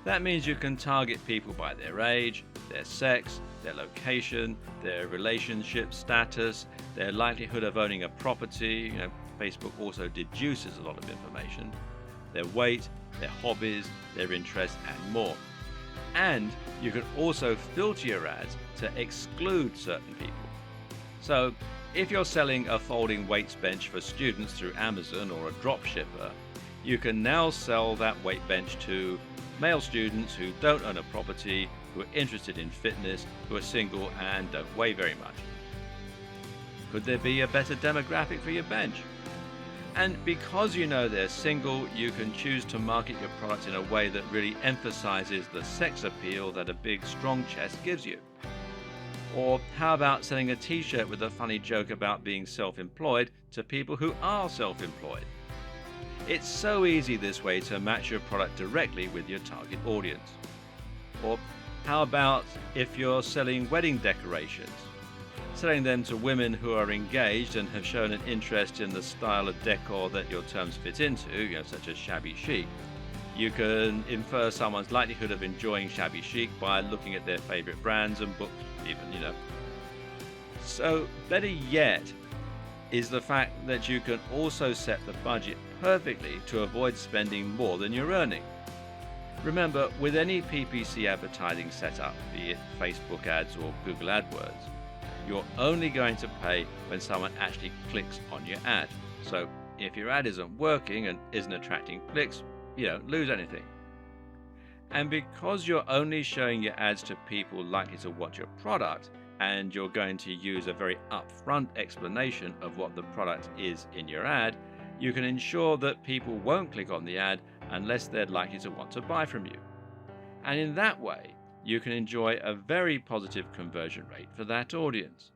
That means you can target people by their age, their sex, their location, their relationship status, their likelihood of owning a property. Facebook also deduces a lot of information, their weight, their hobbies, their interests, and more. And you can also filter your ads to exclude certain people. So if you're selling a folding weights bench for students through Amazon or a dropshipper, you can now sell that weight bench to male students who don't own a property, who are interested in fitness, who are single and don't weigh very much. Could there be a better demographic for your bench? And because you know they're single, you can choose to market your product in a way that really emphasizes the sex appeal that a big, strong chest gives you. Or how about selling a t-shirt with a funny joke about being self-employed to people who are self-employed? It's so easy this way to match your product directly with your target audience. Or how about if you're selling wedding decorations? Selling them to women who are engaged and have shown an interest in the style of decor that your terms fit into, such as shabby chic. You can infer someone's likelihood of enjoying shabby chic by looking at their favorite brands and books, even. So, better yet is the fact that you can also set the budget perfectly to avoid spending more than you're earning. Remember, with any PPC advertising setup, be it Facebook ads or Google AdWords, you're only going to pay when someone actually clicks on your ad. So if your ad isn't working and isn't attracting clicks, you don't lose anything. And because you're only showing your ads to people likely to watch your product, and you're going to use a very upfront explanation of what the product is in your ad, you can ensure that people won't click on the ad unless they're likely to want to buy from you. And in that way, you can enjoy a very positive conversion rate for that audience.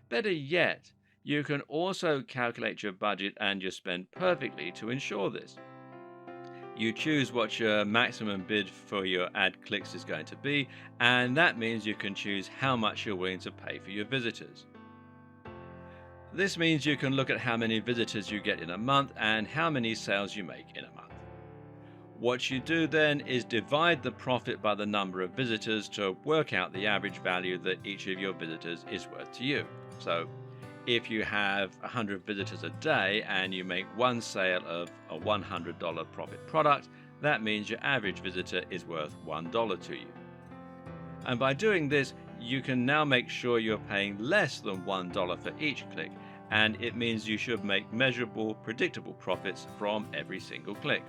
Better yet, you can also calculate your budget and your spend perfectly to ensure this. You choose what your maximum bid for your ad clicks is going to be, and that means you can choose how much you're willing to pay for your visitors. This means you can look at how many visitors you get in a month and how many sales you make in a month. What you do then is divide the profit by the number of visitors to work out the average value that each of your visitors is worth to you. So if you have 100 visitors a day and you make one sale of a $100 profit product, that means your average visitor is worth $1 to you. And by doing this, you can now make sure you're paying less than $1 for each click, and it means you should make measurable, predictable profits from every single click.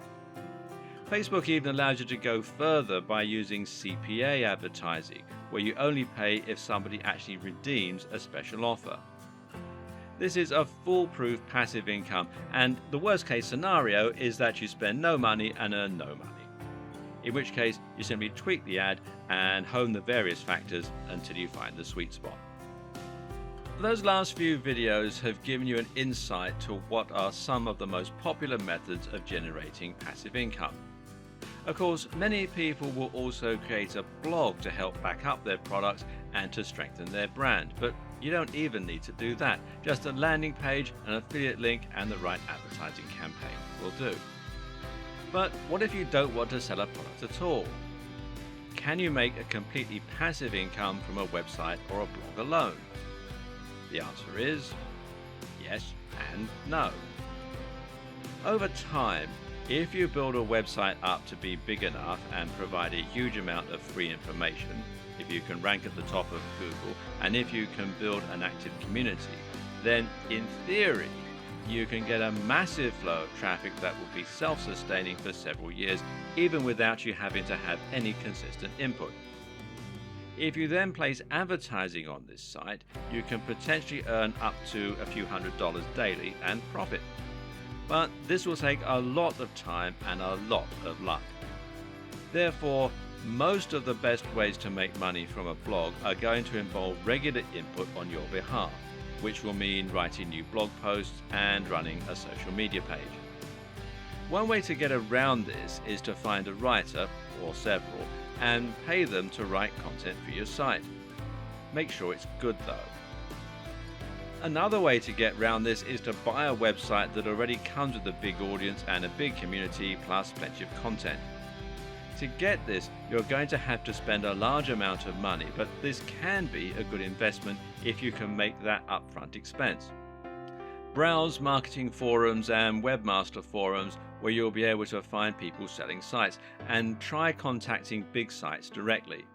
Facebook even allows you to go further by using CPA advertising, where you only pay if somebody actually redeems a special offer. This is a foolproof passive income, and the worst case scenario is that you spend no money and earn no money. In which case, you simply tweak the ad and hone the various factors until you find the sweet spot. Those last few videos have given you an insight to what are some of the most popular methods of generating passive income. Of course, many people will also create a blog to help back up their products and to strengthen their brand, but you don't even need to do that. Just a landing page, an affiliate link, and the right advertising campaign will do. But what if you don't want to sell a product at all? Can you make a completely passive income from a website or a blog alone? The answer is yes and no. Over time, if you build a website up to be big enough and provide a huge amount of free information, if you can rank at the top of Google, and if you can build an active community, then in theory, you can get a massive flow of traffic that will be self-sustaining for several years, even without you having to have any consistent input. If you then place advertising on this site, you can potentially earn up to a few $100s daily and profit. But this will take a lot of time and a lot of luck. Therefore, most of the best ways to make money from a blog are going to involve regular input on your behalf, which will mean writing new blog posts and running a social media page. One way to get around this is to find a writer, or several, and pay them to write content for your site. Make sure it's good though. Another way to get around this is to buy a website that already comes with a big audience and a big community plus plenty of content. To get this, you're going to have to spend a large amount of money, but this can be a good investment if you can make that upfront expense. Browse marketing forums and webmaster forums where you'll be able to find people selling sites, and try contacting big sites directly.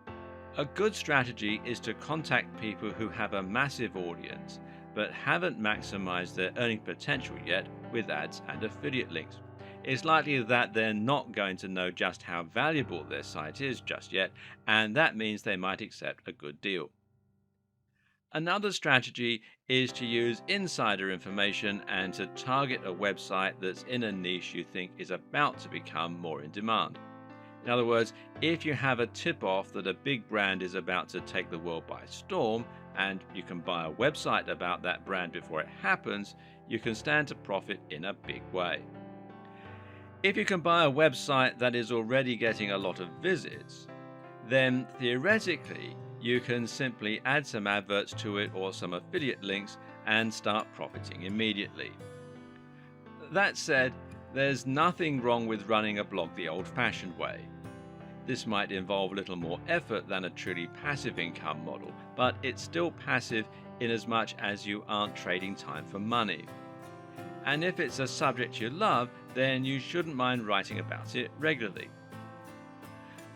A good strategy is to contact people who have a massive audience but haven't maximized their earning potential yet with ads and affiliate links. It's likely that they're not going to know just how valuable their site is just yet, and that means they might accept a good deal. Another strategy is to use insider information and to target a website that's in a niche you think is about to become more in demand. In other words, if you have a tip off that a big brand is about to take the world by storm, and you can buy a website about that brand before it happens, you can stand to profit in a big way. If you can buy a website that is already getting a lot of visits, then theoretically you can simply add some adverts to it or some affiliate links and start profiting immediately. That said, there's nothing wrong with running a blog the old-fashioned way. This might involve a little more effort than a truly passive income model, but it's still passive in as much as you aren't trading time for money. And if it's a subject you love, then you shouldn't mind writing about it regularly.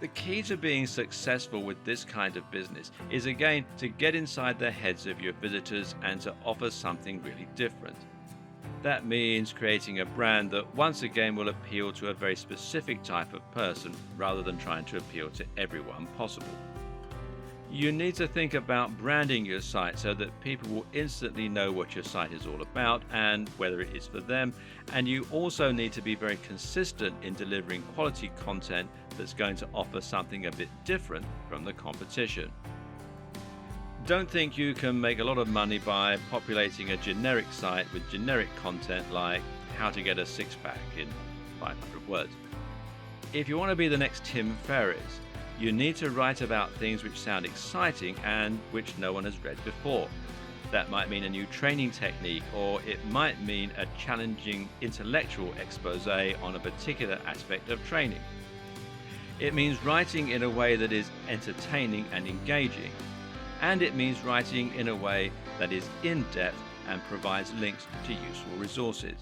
The key to being successful with this kind of business is again to get inside the heads of your visitors and to offer something really different. That means creating a brand that once again will appeal to a very specific type of person rather than trying to appeal to everyone possible. You need to think about branding your site so that people will instantly know what your site is all about and whether it is for them, and you also need to be very consistent in delivering quality content that's going to offer something a bit different from the competition. Don't think you can make a lot of money by populating a generic site with generic content like how to get a six-pack in 500 words. If you want to be the next Tim Ferriss, you need to write about things which sound exciting and which no one has read before. That might mean a new training technique, or it might mean a challenging intellectual expose on a particular aspect of training. It means writing in a way that is entertaining and engaging. And it means writing in a way that is in-depth and provides links to useful resources.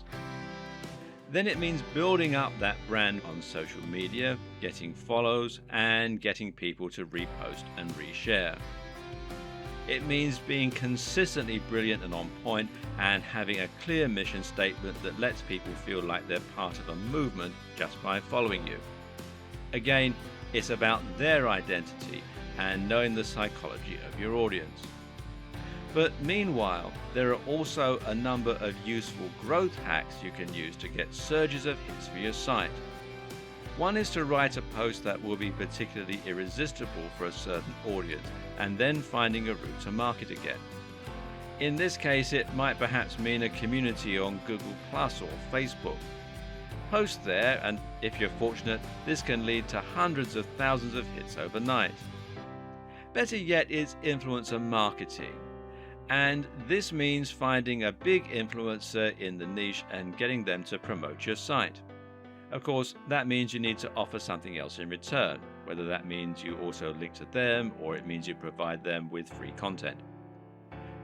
Then it means building up that brand on social media, getting follows, and getting people to repost and reshare. It means being consistently brilliant and on point and having a clear mission statement that lets people feel like they're part of a movement just by following you. Again, it's about their identity and knowing the psychology of your audience. But meanwhile, there are also a number of useful growth hacks you can use to get surges of hits for your site. One is to write a post that will be particularly irresistible for a certain audience, and then finding a route to market again. In this case, it might perhaps mean a community on Google Plus or Facebook. Post there, and if you're fortunate, this can lead to hundreds of thousands of hits overnight. Better yet is influencer marketing. And this means finding a big influencer in the niche and getting them to promote your site. Of course, that means you need to offer something else in return, whether that means you also link to them or it means you provide them with free content.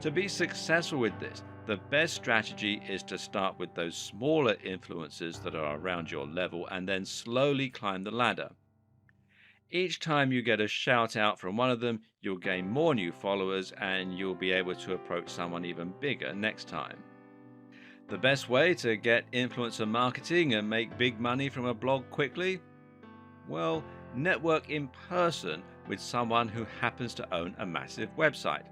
To be successful with this, the best strategy is to start with those smaller influencers that are around your level and then slowly climb the ladder. Each time you get a shout out from one of them, you'll gain more new followers and you'll be able to approach someone even bigger next time. The best way to get influencer marketing and make big money from a blog quickly? Well, network in person with someone who happens to own a massive website.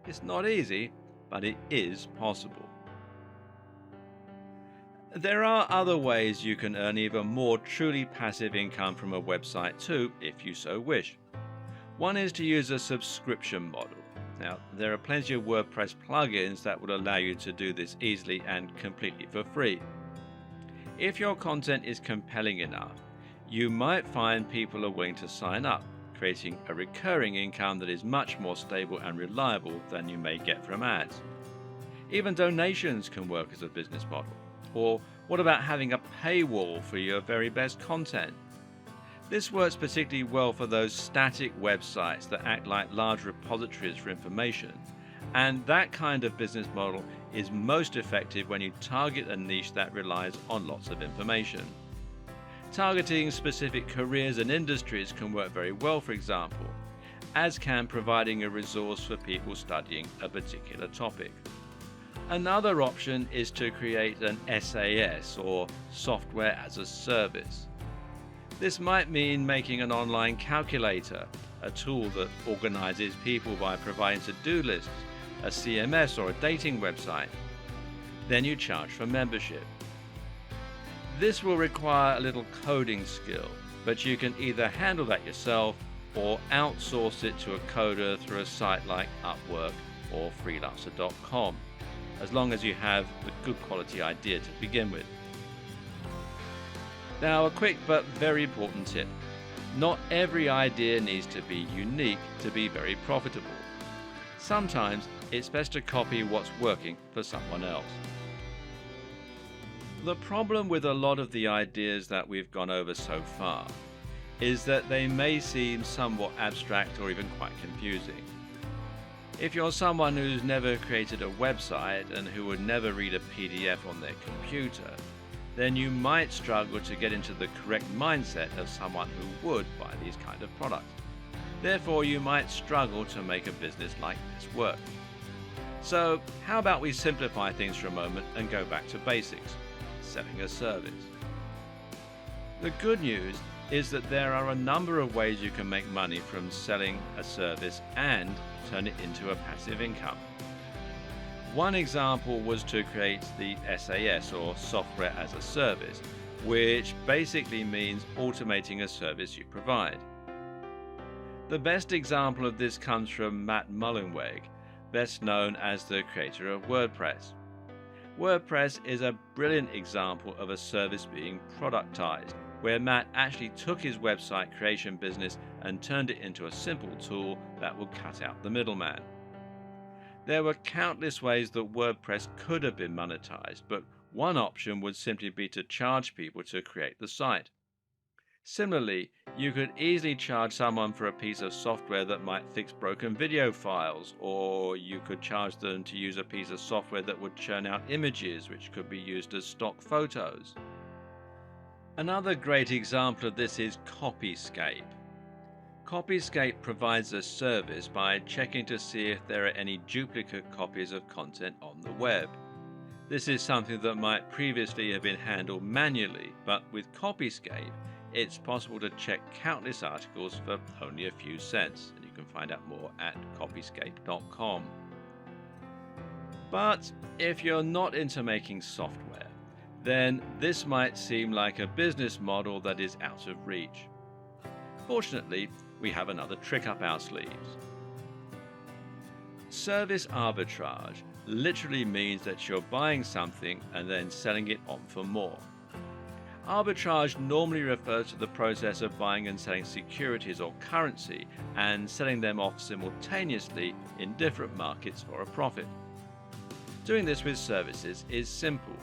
It's not easy, but it is possible. There are other ways you can earn even more truly passive income from a website too, if you so wish. One is to use a subscription model. Now, there are plenty of WordPress plugins that will allow you to do this easily and completely for free. If your content is compelling enough, you might find people are willing to sign up, creating a recurring income that is much more stable and reliable than you may get from ads. Even donations can work as a business model. Or what about having a paywall for your very best content? This works particularly well for those static websites that act like large repositories for information, and that kind of business model is most effective when you target a niche that relies on lots of information. Targeting specific careers and industries can work very well, for example, as can providing a resource for people studying a particular topic. Another option is to create an SaaS, or software as a service. This might mean making an online calculator, a tool that organizes people by providing to-do lists, a CMS or a dating website. Then you charge for membership. This will require a little coding skill, but you can either handle that yourself or outsource it to a coder through a site like Upwork or freelancer.com, as long as you have a good quality idea to begin with. Now, a quick but very important tip. Not every idea needs to be unique to be very profitable. Sometimes it's best to copy what's working for someone else. The problem with a lot of the ideas that we've gone over so far is that they may seem somewhat abstract or even quite confusing. If you're someone who's never created a website and who would never read a PDF on their computer, then you might struggle to get into the correct mindset of someone who would buy these kind of products. Therefore, you might struggle to make a business like this work. So, how about we simplify things for a moment and go back to basics, selling a service. The good news is that there are a number of ways you can make money from selling a service and turn it into a passive income. One example was to create the SAS, or Software as a Service, which basically means automating a service you provide. The best example of this comes from Matt Mullenweg, best known as the creator of WordPress. WordPress is a brilliant example of a service being productized, where Matt actually took his website creation business and turned it into a simple tool that will cut out the middleman. There were countless ways that WordPress could have been monetized, but one option would simply be to charge people to create the site. Similarly, you could easily charge someone for a piece of software that might fix broken video files, or you could charge them to use a piece of software that would churn out images which could be used as stock photos. Another great example of this is Copyscape. Copyscape provides a service by checking to see if there are any duplicate copies of content on the web. This is something that might previously have been handled manually, but with Copyscape, it's possible to check countless articles for only a few cents, and you can find out more at copyscape.com. But if you're not into making software, then this might seem like a business model that is out of reach. Fortunately, we have another trick up our sleeves. Service arbitrage literally means that you're buying something and then selling it on for more. Arbitrage normally refers to the process of buying and selling securities or currency and selling them off simultaneously in different markets for a profit. Doing this with services is simple.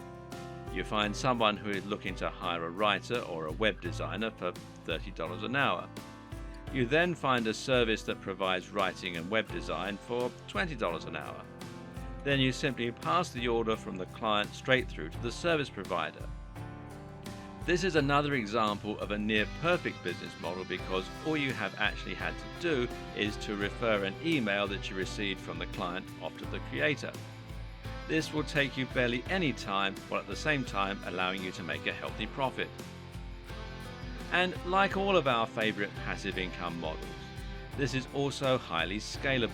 You find someone who is looking to hire a writer or a web designer for $30 an hour. You then find a service that provides writing and web design for $20 an hour. Then you simply pass the order from the client straight through to the service provider. This is another example of a near perfect business model because all you have actually had to do is to refer an email that you received from the client off to the creator. This will take you barely any time, while at the same time allowing you to make a healthy profit. And like all of our favorite passive income models, this is also highly scalable.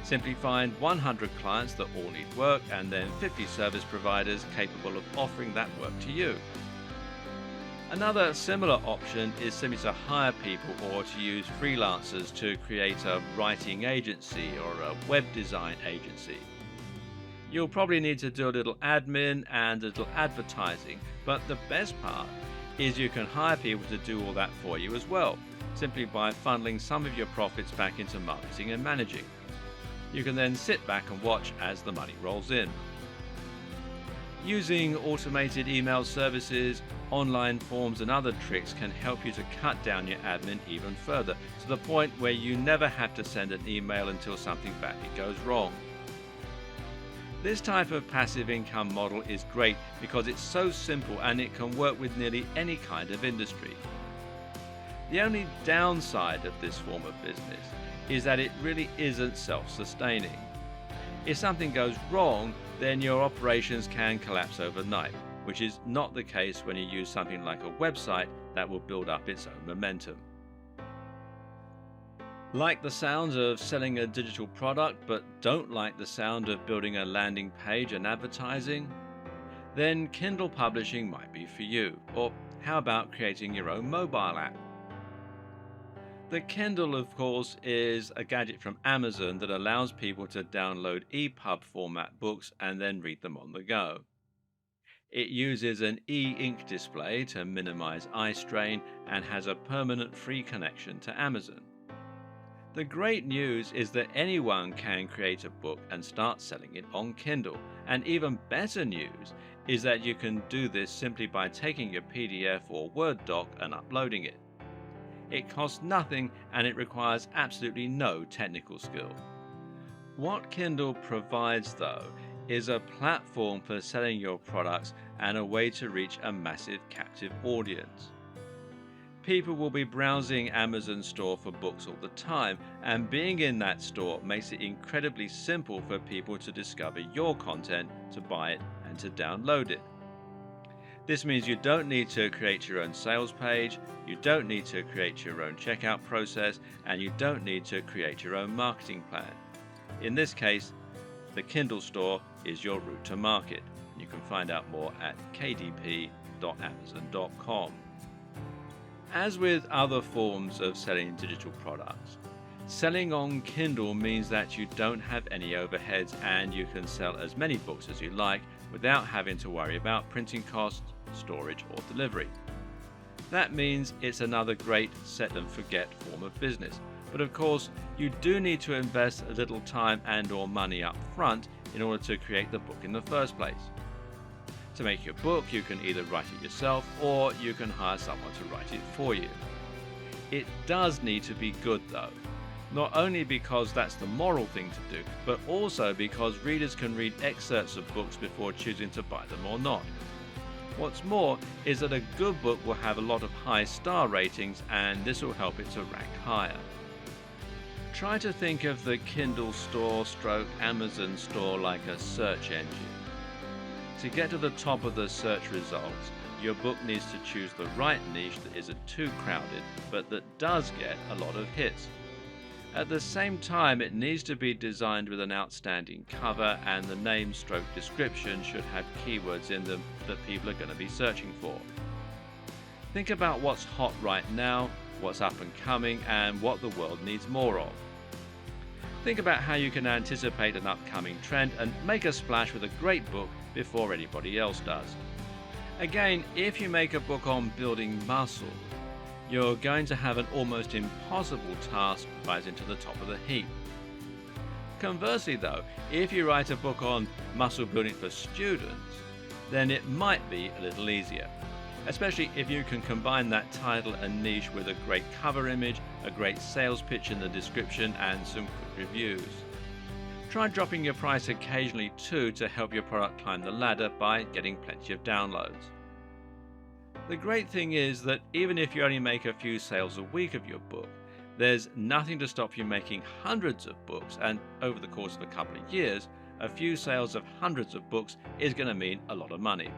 Simply find 100 clients that all need work and then 50 service providers capable of offering that work to you. Another similar option is simply to hire people or to use freelancers to create a writing agency or a web design agency. You'll probably need to do a little admin and a little advertising, but the best part is you can hire people to do all that for you as well, simply by funneling some of your profits back into marketing and managing. You can then sit back and watch as the money rolls in. Using automated email services, online forms and other tricks can help you to cut down your admin even further, to the point where you never have to send an email until something badly goes wrong. This type of passive income model is great because it's so simple and it can work with nearly any kind of industry. The only downside of this form of business is that it really isn't self-sustaining. If something goes wrong, then your operations can collapse overnight, which is not the case when you use something like a website that will build up its own momentum. Like the sound of selling a digital product but don't like the sound of building a landing page and advertising? Then Kindle Publishing might be for you. Or how about creating your own mobile app? The Kindle, of course, is a gadget from Amazon that allows people to download EPUB format books and then read them on the go. It uses an e-ink display to minimize eye strain and has a permanent free connection to Amazon. The great news is that anyone can create a book and start selling it on Kindle. And even better news is that you can do this simply by taking your PDF or Word doc and uploading it. It costs nothing and it requires absolutely no technical skill. What Kindle provides, though, is a platform for selling your products and a way to reach a massive captive audience. People will be browsing Amazon's store for books all the time, and being in that store makes it incredibly simple for people to discover your content, to buy it, and to download it. This means you don't need to create your own sales page, you don't need to create your own checkout process, and you don't need to create your own marketing plan. In this case, the Kindle store is your route to market. You can find out more at kdp.amazon.com. As with other forms of selling digital products, selling on Kindle means that you don't have any overheads and you can sell as many books as you like without having to worry about printing costs, storage, or delivery. That means it's another great set and forget form of business. But of course, you do need to invest a little time and or money up front in order to create the book in the first place. To make your book, you can either write it yourself or you can hire someone to write it for you. It does need to be good though, not only because that's the moral thing to do, but also because readers can read excerpts of books before choosing to buy them or not. What's more is that a good book will have a lot of high star ratings and this will help it to rank higher. Try to think of the Kindle store / Amazon store like a search engine. To get to the top of the search results, your book needs to choose the right niche that isn't too crowded, but that does get a lot of hits. At the same time, it needs to be designed with an outstanding cover, and the name / description should have keywords in them that people are going to be searching for. Think about what's hot right now, what's up and coming, and what the world needs more of. Think about how you can anticipate an upcoming trend and make a splash with a great book before anybody else does. Again, if you make a book on building muscle, you're going to have an almost impossible task rising to the top of the heap. Conversely though, if you write a book on muscle building for students, then it might be a little easier, especially if you can combine that title and niche with a great cover image, a great sales pitch in the description, and some good reviews. Try dropping your price occasionally too to help your product climb the ladder by getting plenty of downloads. The great thing is that even if you only make a few sales a week of your book, there's nothing to stop you making hundreds of books, and over the course of a couple of years, a few sales of hundreds of books is going to mean a lot of money,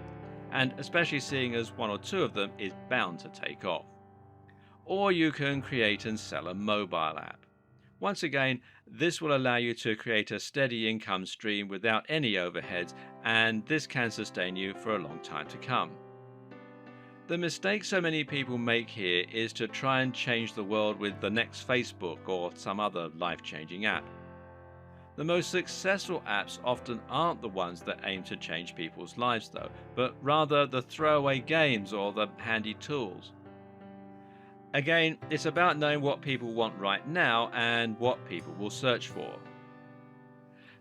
and especially seeing as one or two of them is bound to take off. Or you can create and sell a mobile app. Once again, this will allow you to create a steady income stream without any overheads, and this can sustain you for a long time to come. The mistake so many people make here is to try and change the world with the next Facebook or some other life-changing app. The most successful apps often aren't the ones that aim to change people's lives though, but rather the throwaway games or the handy tools. Again, it's about knowing what people want right now and what people will search for.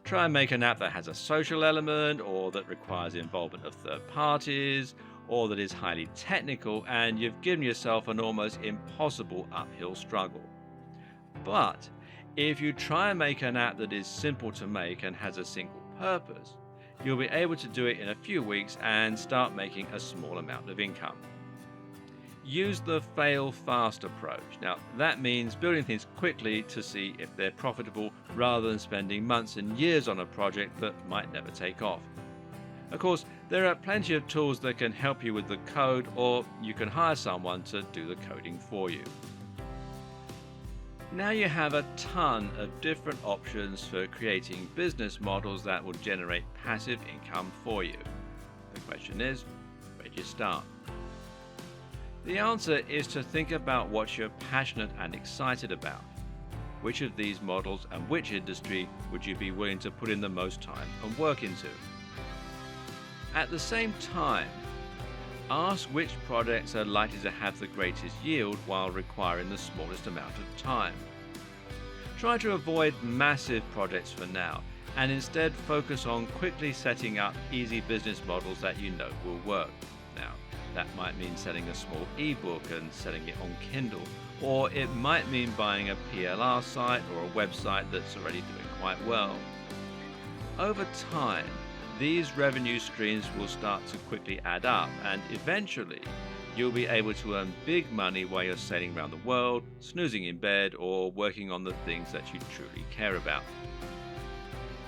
Try and make an app that has a social element, or that requires involvement of third parties, or that is highly technical, and you've given yourself an almost impossible uphill struggle. But if you try and make an app that is simple to make and has a single purpose, you'll be able to do it in a few weeks and start making a small amount of income. Use the fail fast approach. Now, that means building things quickly to see if they're profitable rather than spending months and years on a project that might never take off. Of course, there are plenty of tools that can help you with the code, or you can hire someone to do the coding for you. Now you have a ton of different options for creating business models that will generate passive income for you. The question is, where do you start? The answer is to think about what you're passionate and excited about. Which of these models and which industry would you be willing to put in the most time and work into? At the same time, ask which projects are likely to have the greatest yield while requiring the smallest amount of time. Try to avoid massive projects for now and instead focus on quickly setting up easy business models that you know will work. Now, that might mean selling a small ebook and selling it on Kindle, or it might mean buying a PLR site or a website that's already doing quite well. Over time, these revenue streams will start to quickly add up, and eventually you'll be able to earn big money while you're sailing around the world, snoozing in bed, or working on the things that you truly care about.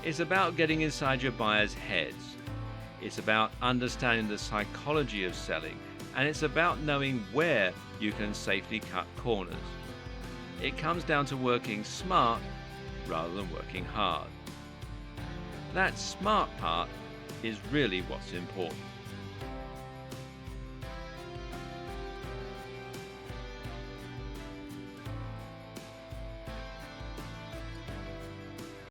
It's about getting inside your buyers' heads. It's about understanding the psychology of selling, and it's about knowing where you can safely cut corners. It comes down to working smart rather than working hard. That smart part is really what's important.